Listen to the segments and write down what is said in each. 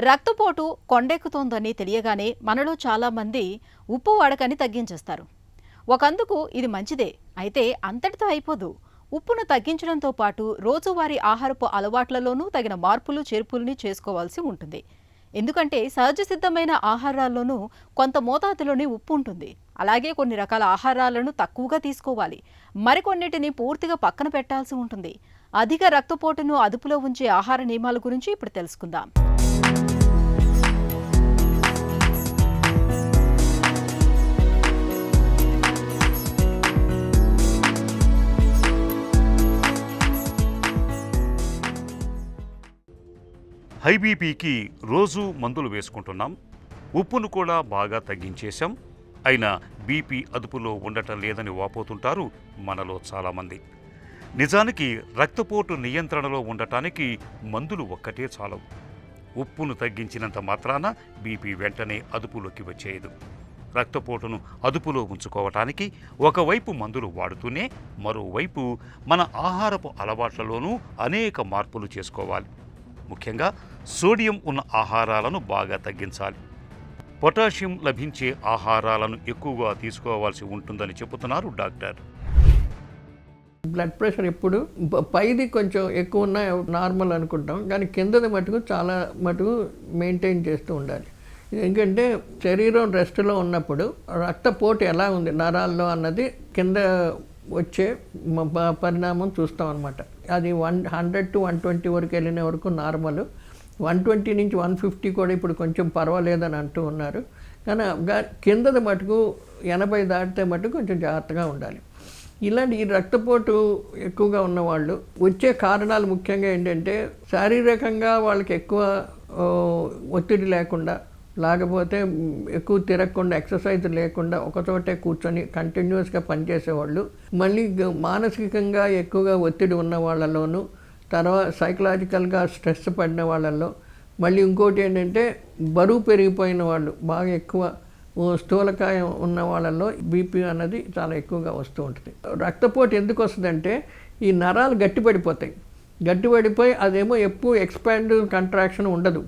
రక్తపోటు కొండెక్కుతోందని తెలియగానే మనలో చాలామంది ఉప్పు వాడకాన్ని తగ్గించేస్తారు. ఒకందుకు ఇది మంచిదే. అయితే అంతటితో అయిపోదు. ఉప్పును తగ్గించడంతో పాటు రోజువారీ ఆహారపు అలవాట్లలోనూ తగిన మార్పులు చేర్పుల్ని చేసుకోవాల్సి ఉంటుంది. ఎందుకంటే సహజ సిద్ధమైన ఆహారాల్లోనూ కొంత మోతాదులోనే ఉప్పు ఉంటుంది. అలాగే కొన్ని రకాల ఆహారాలను తక్కువగా తీసుకోవాలి. మరికొన్నిటిని పూర్తిగా పక్కన పెట్టాల్సి ఉంటుంది. అధిక రక్తపోటును అదుపులో ఉంచే ఆహార నియమాల గురించి ఇప్పుడు తెలుసుకుందాం. హై బీపీకి రోజు మందులు వేసుకుంటున్నాం. ఉప్పును కూడా బాగా తగ్గించేశాం. అయినా బీపీ అదుపులో ఉండటం లేదని వాపోతుంటారు మనలో చాలామంది. నిజానికి రక్తపోటు నియంత్రణలో ఉండటానికి మందులు ఒక్కటే చాలవు. ఉప్పును తగ్గించినంత మాత్రాన బీపీ వెంటనే అదుపులోకి వచ్చేయదు. రక్తపోటును అదుపులో ఉంచుకోవటానికి ఒకవైపు మందులు వాడుతూనే మరోవైపు మన ఆహారపు అలవాట్లలోనూ అనేక మార్పులు చేసుకోవాలి. ముఖ్యంగా సోడియం ఉన్న ఆహారాలను బాగా తగ్గించాలి. పొటాషియం లభించే ఆహారాలను ఎక్కువగా తీసుకోవాల్సి ఉంటుందని చెబుతున్నారు డాక్టర్. బ్లడ్ ప్రెషర్ ఎప్పుడు పైది కొంచెం ఎక్కువ ఉన్న నార్మల్ అనుకుంటాం, కానీ కిందది మటుకు చాలా మటుకు మెయింటైన్ చేస్తూ ఉండాలి. ఎందుకంటే శరీరం రెస్ట్లో ఉన్నప్పుడు రక్తపోటు ఎలా ఉంది నరాల్లో అన్నది కింద వచ్చే పరిణామం చూస్తాం అన్నమాట. అది 100 to 120 వరకు వెళ్ళిన వరకు నార్మల్. 120 నుంచి 150 కూడా ఇప్పుడు కొంచెం పర్వాలేదని అంటూ ఉన్నారు. కానీ కిందది మటుకు 80 దాటితే మటుకు కొంచెం జాగ్రత్తగా ఉండాలి. ఇలాంటి ఈ రక్తపోటు ఎక్కువగా ఉన్నవాళ్ళు వచ్చే కారణాలు ముఖ్యంగా ఏంటంటే శారీరకంగా వాళ్ళకి ఎక్కువ ఒత్తిడి లేకుండా, లేకపోతే ఎక్కువ తిరగకుండా, ఎక్సర్సైజ్ లేకుండా ఒకచోటే కూర్చొని కంటిన్యూస్గా పనిచేసేవాళ్ళు, మళ్ళీ మానసికంగా ఎక్కువగా ఒత్తిడి ఉన్న వాళ్ళలోనూ, తర్వాత సైకలాజికల్గా స్ట్రెస్ పడిన వాళ్ళల్లో, మళ్ళీ ఇంకోటి ఏంటంటే బరువు పెరిగిపోయిన వాళ్ళు, బాగా ఎక్కువ స్థూలకాయం ఉన్న వాళ్ళల్లో బీపీ అన్నది చాలా ఎక్కువగా వస్తూ ఉంటుంది. రక్తపోటు ఎందుకు వస్తుందంటే ఈ నరాలు గట్టిపడిపోతాయి. గట్టిపడిపోయి అదేమో ఎప్పుడు ఎక్స్పాండ్ కంట్రాక్షన్ ఉండదు.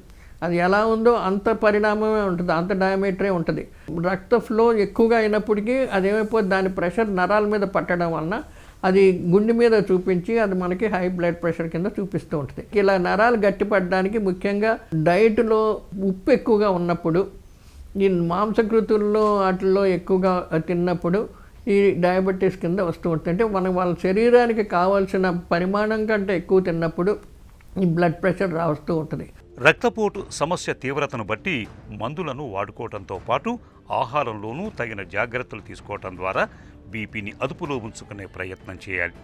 అది ఎలా ఉందో అంత పరిణామమే ఉంటుంది, అంత డయామీటరే ఉంటుంది. రక్త ఫ్లో ఎక్కువగా అయినప్పటికీ అదేమైపోతుంది, దాని ప్రెషర్ నరాల మీద పట్టడం వలన అది గుండె మీద చూపించి అది మనకి హై బ్లడ్ ప్రెషర్ కింద చూపిస్తూ ఉంటుంది. ఇలా నరాలు గట్టిపడడానికి ముఖ్యంగా డైట్లో ఉప్పు ఎక్కువగా ఉన్నప్పుడు, ఈ మాంసకృతుల్లో వాటిల్లో ఎక్కువగా తిన్నప్పుడు ఈ డయాబెటీస్ కింద వస్తూ ఉంటుంది. అంటే మనం వాళ్ళ శరీరానికి కావాల్సిన పరిమాణం కంటే ఎక్కువ తిన్నప్పుడు ఈ బ్లడ్ ప్రెషర్ వస్తూ ఉంటుంది. రక్తపోటు సమస్య తీవ్రతను బట్టి మందులను వాడుకోవడంతో పాటు ఆహారంలోనూ తగిన జాగ్రత్తలు తీసుకోవటం ద్వారా బీపీని అదుపులో ఉంచుకునే ప్రయత్నం చేయాలి.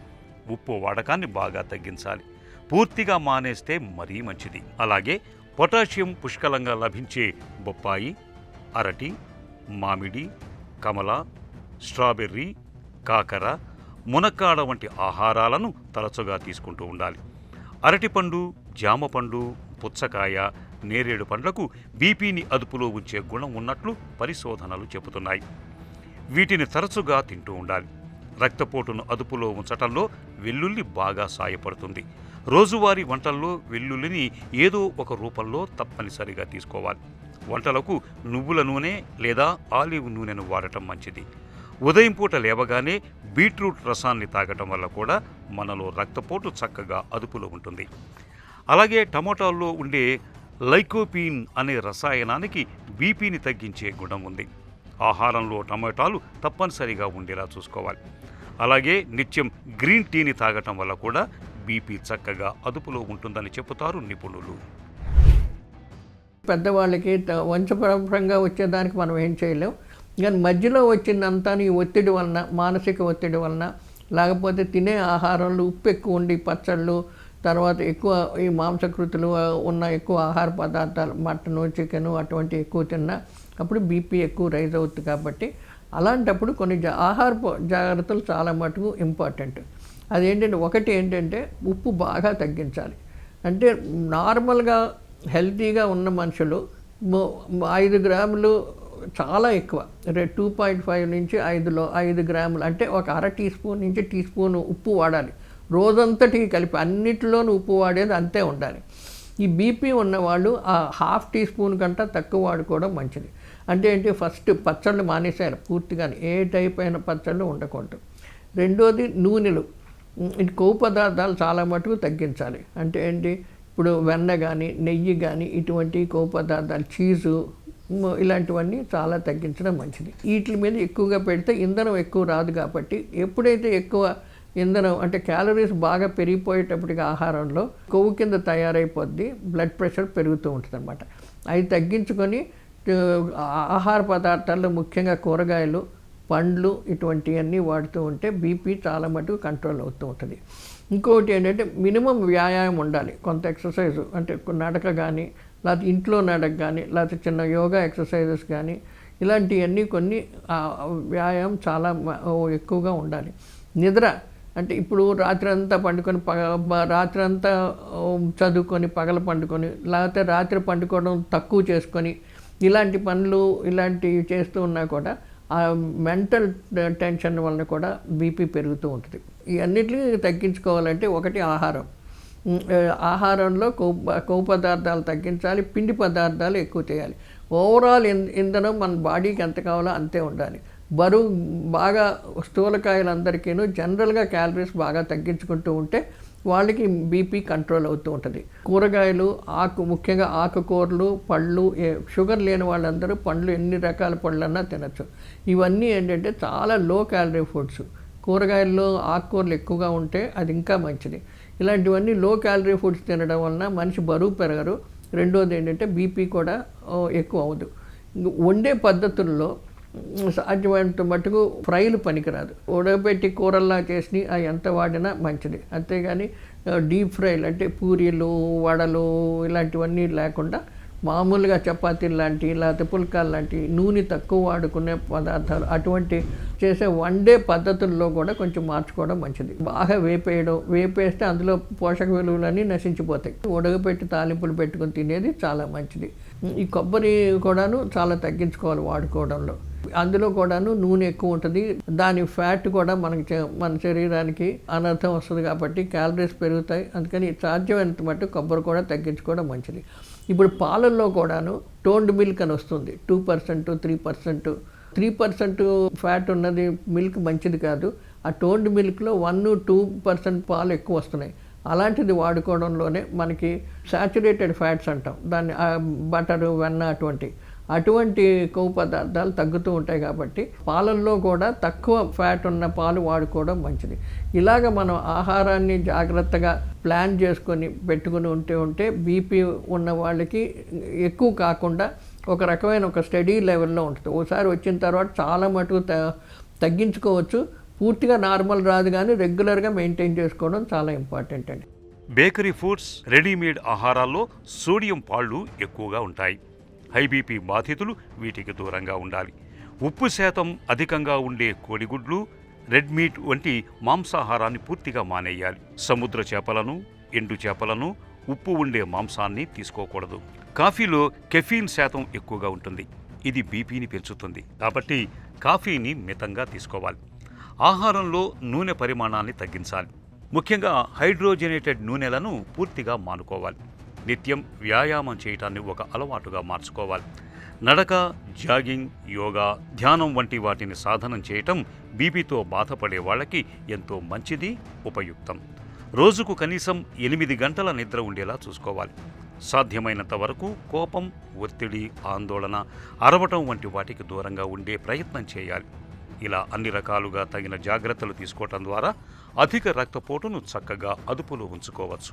ఉప్పు వాడకాన్ని బాగా తగ్గించాలి. పూర్తిగా మానేస్తే మరీ మంచిది. అలాగే పొటాషియం పుష్కలంగా లభించే బొప్పాయి, అరటి, మామిడి, కమల, స్ట్రాబెర్రీ, కాకర, మునక్కాడ వంటి ఆహారాలను తరచుగా తీసుకుంటూ ఉండాలి. అరటిపండు, జామపండు, పుచ్చకాయ, నేరేడు పండ్లకు బీపీని అదుపులో ఉంచే గుణం ఉన్నట్లు పరిశోధనలు చెబుతున్నాయి. వీటిని తరచుగా తింటూ ఉండాలి. రక్తపోటును అదుపులో ఉంచటంలో వెల్లుల్లి బాగా సాయపడుతుంది. రోజువారీ వంటల్లో వెల్లుల్లిని ఏదో ఒక రూపంలో తప్పనిసరిగా తీసుకోవాలి. వంటలకు నువ్వుల నూనె లేదా ఆలివ్ నూనెను వాడటం మంచిది. ఉదయం పూట లేవగానే బీట్రూట్ రసాన్ని తాగటం వల్ల కూడా మనలో రక్తపోటు చక్కగా అదుపులో ఉంటుంది. అలాగే టమోటాల్లో ఉండే లైకోపీన్ అనే రసాయనానికి బీపీని తగ్గించే గుణం ఉంది. ఆహారంలో టమోటాలు తప్పనిసరిగా ఉండేలా చూసుకోవాలి. అలాగే నిత్యం గ్రీన్ టీని తాగటం వల్ల కూడా బీపీ చక్కగా అదుపులో ఉంటుందని చెబుతారు నిపుణులు. పెద్దవాళ్ళకి వంశపరంపరంగా వచ్చేదానికి మనం ఏం చేయలేం, కానీ మధ్యలో వచ్చిందంతా ఈ ఒత్తిడి వలన, మానసిక ఒత్తిడి వలన, లేకపోతే తినే ఆహారంలో ఉప్పు ఎక్కువ ఉండి పచ్చళ్ళు, తర్వాత ఎక్కువ ఈ మాంసకృతులు ఉన్న ఎక్కువ ఆహార పదార్థాలు, మటను, చికెను అటువంటి ఎక్కువ తిన్నా అప్పుడు బీపీ ఎక్కువ రైజ్ అవుతుంది. కాబట్టి అలాంటప్పుడు కొన్ని ఆహారపు జాగ్రత్తలు చాలా మటుకు ఇంపార్టెంట్. అదేంటంటే ఒకటి ఏంటంటే ఉప్పు బాగా తగ్గించాలి. అంటే నార్మల్గా హెల్తీగా ఉన్న మనుషులు 5 గ్రాములు చాలా ఎక్కువ, 2.5 నుంచి 5 గ్రాములు అంటే ఒక అర టీ స్పూన్ నుంచి టీ స్పూన్ ఉప్పు వాడాలి. రోజంతటికి కలిపి అన్నిటిలోనూ ఉప్పు వాడేది అంతే ఉండాలి. ఈ బీపీ ఉన్నవాళ్ళు ఆ హాఫ్ టీ స్పూన్ కంటే తక్కువ వాడుకోవడం మంచిది. అంటే ఏంటి, ఫస్ట్ పచ్చళ్ళు మానేశారు పూర్తిగా, ఏ టైప్ అయిన పచ్చళ్ళు ఉండకూడదు. రెండోది నూనెలు, కొవ్వు పదార్థాలు చాలా మటుకు తగ్గించాలి. అంటే ఏంటి, ఇప్పుడు వెన్న కానీ నెయ్యి కానీ ఇటువంటి కొవ్వు పదార్థాలు, చీజు ఇలాంటివన్నీ చాలా తగ్గించడం మంచిది. వీటి మీద ఎక్కువగా పెడితే ఇంధనం ఎక్కువ రాదు కాబట్టి, ఎప్పుడైతే ఎక్కువ ఇంధనం అంటే క్యాలరీస్ బాగా పెరిగిపోయేటప్పటికి ఆహారంలో కొవ్వు కింద తయారైపోద్ది, బ్లడ్ ప్రెషర్ పెరుగుతూ ఉంటుంది అనమాట. అవి తగ్గించుకొని ఆహార పదార్థాల్లో ముఖ్యంగా కూరగాయలు, పండ్లు ఇటువంటివన్నీ వాడుతూ ఉంటే బీపీ చాలా మటుకు కంట్రోల్ అవుతూ ఉంటుంది. ఇంకొకటి ఏంటంటే మినిమం వ్యాయామం ఉండాలి, కొంత ఎక్సర్సైజు, అంటే నడక కానీ, లేకపోతే ఇంట్లో నడక కానీ, లేకపోతే చిన్న యోగా ఎక్సర్సైజెస్ కానీ, ఇలాంటివన్నీ కొన్ని వ్యాయామం చాలా ఎక్కువగా ఉండాలి. నిద్ర అంటే ఇప్పుడు రాత్రి అంతా పండుకొని రాత్రి అంతా చదువుకొని పగల పండుకొని, లేకపోతే రాత్రి పండుకోవడం తక్కువ చేసుకొని ఇలాంటి పనులు ఇలాంటివి చేస్తూ ఉన్నా కూడా ఆ మెంటల్ టెన్షన్ వలన కూడా బీపీ పెరుగుతూ ఉంటుంది. ఇవన్నిటిని తగ్గించుకోవాలంటే ఒకటి ఆహారంలో కొవ్వు పదార్థాలు తగ్గించాలి, పిండి పదార్థాలు ఎక్కువ చేయాలి. ఓవరాల్ ఇంధనం మన బాడీకి ఎంత కావాలో అంతే ఉండాలి. బరువు బాగా స్థూలకాయలందరికీను జనరల్గా క్యాలరీస్ బాగా తగ్గించుకుంటూ ఉంటే వాళ్ళకి బీపీ కంట్రోల్ అవుతూ ఉంటుంది. కూరగాయలు, ముఖ్యంగా ఆకుకూరలు, పళ్ళు, షుగర్ లేని వాళ్ళందరూ పండ్లు ఎన్ని రకాల పళ్ళన్నా తినచ్చు. ఇవన్నీ ఏంటంటే చాలా లో క్యాలరీ ఫుడ్స్. కూరగాయల్లో ఆకుకూరలు ఎక్కువగా ఉంటే అది ఇంకా మంచిది. ఇలాంటివన్నీ లో క్యాలరీ ఫుడ్స్ తినడం వలన మనిషి బరువు పెరగరు. రెండోది ఏంటంటే బీపీ కూడా ఎక్కువ అవ్వదు. వండే పద్ధతుల్లో సాధ్యమైనంత మటుకు ఫ్రైలు పనికిరాదు. ఉడకబెట్టి కూరల్లా చేసి అవి ఎంత వాడినా మంచిది. అంతేగాని డీప్ ఫ్రైలు అంటే పూరీలు, వడలు ఇలాంటివన్నీ లేకుండా మామూలుగా చపాతీలు లాంటివి, లేకపోతే పుల్కాలు లాంటివి నూనె తక్కువ వాడుకునే పదార్థాలు అటువంటి చేసే వండే పద్ధతుల్లో కూడా కొంచెం మార్చుకోవడం మంచిది. బాగా వేపేస్తే అందులో పోషక విలువలన్నీ నశించిపోతాయి. ఉడకబెట్టి తాలింపులు పెట్టుకుని తినేది చాలా మంచిది. ఈ కొబ్బరి కూడాను చాలా తగ్గించుకోవాలి వాడుకోవడంలో. అందులో కూడాను నూనె ఎక్కువ ఉంటుంది, దాని ఫ్యాట్ కూడా మన శరీరానికి అనర్థం వస్తుంది కాబట్టి క్యాలరీస్ పెరుగుతాయి. అందుకని సాధ్యమైనంత మట్టు కొబ్బరి కూడా తగ్గించుకోవడం మంచిది. ఇప్పుడు పాలల్లో కూడాను టోన్డ్ మిల్క్ అని వస్తుంది, 2%, 3%. 3% ఫ్యాట్ ఉన్నది మిల్క్ మంచిది కాదు. ఆ టోన్డ్ మిల్క్లో 1-2% పాలు ఎక్కువ వస్తున్నాయి. అలాంటిది వాడుకోవడంలోనే మనకి సాచురేటెడ్ ఫ్యాట్స్ అంటాం దాన్ని, బటరు, వెన్న అటువంటి కొవ్వు పదార్థాలు తగ్గుతూ ఉంటాయి. కాబట్టి పాలల్లో కూడా తక్కువ ఫ్యాట్ ఉన్న పాలు వాడుకోవడం మంచిది. ఇలాగ మనం ఆహారాన్ని జాగ్రత్తగా ప్లాన్ చేసుకొని పెట్టుకుని ఉంటే బీపీ ఉన్న వాళ్ళకి ఎక్కువ కాకుండా ఒక రకమైన ఒక స్టడీ లెవెల్లో ఉంటుంది. ఒకసారి వచ్చిన తర్వాత చాలా మటుకు తగ్గించుకోవచ్చు. పూర్తిగా నార్మల్ రాదు, కానీ రెగ్యులర్గా మెయింటైన్ చేసుకోవడం చాలా ఇంపార్టెంట్ అండి. బేకరీ ఫుడ్స్, రెడీమేడ్ ఆహారాల్లో సోడియం పాళ్ళు ఎక్కువగా ఉంటాయి. హై బీపీ బాధితులు వీటికి దూరంగా ఉండాలి. ఉప్పు శాతం అధికంగా ఉండే కోడిగుడ్లు, రెడ్ మీట్ వంటి మాంసాహారాన్ని పూర్తిగా మానేయాలి. సముద్ర చేపలను, ఎండు చేపలను, ఉప్పు ఉండే మాంసాన్ని తీసుకోకూడదు. కాఫీలో కెఫీన్ శాతం ఎక్కువగా ఉంటుంది. ఇది బీపీని పెంచుతుంది కాబట్టి కాఫీని మితంగా తీసుకోవాలి. ఆహారంలో నూనె పరిమాణాన్ని తగ్గించాలి. ముఖ్యంగా హైడ్రోజనేటెడ్ నూనెలను పూర్తిగా మానుకోవాలి. నిత్యం వ్యాయామం చేయటాన్ని ఒక అలవాటుగా మార్చుకోవాలి. నడక, జాగింగ్, యోగా, ధ్యానం వంటి వాటిని సాధనం చేయటం బీపీతో బాధపడే వాళ్ళకి ఎంతో మంచిది, ఉపయుక్తం. రోజుకు కనీసం 8 గంటల నిద్ర ఉండేలా చూసుకోవాలి. సాధ్యమైనంత వరకు కోపం, ఒత్తిడి, ఆందోళన, అరవటం వంటి వాటికి దూరంగా ఉండే ప్రయత్నం చేయాలి. ఇలా అన్ని రకాలుగా తగిన జాగ్రత్తలు తీసుకోవటం ద్వారా అధిక రక్తపోటును చక్కగా అదుపులో ఉంచుకోవచ్చు.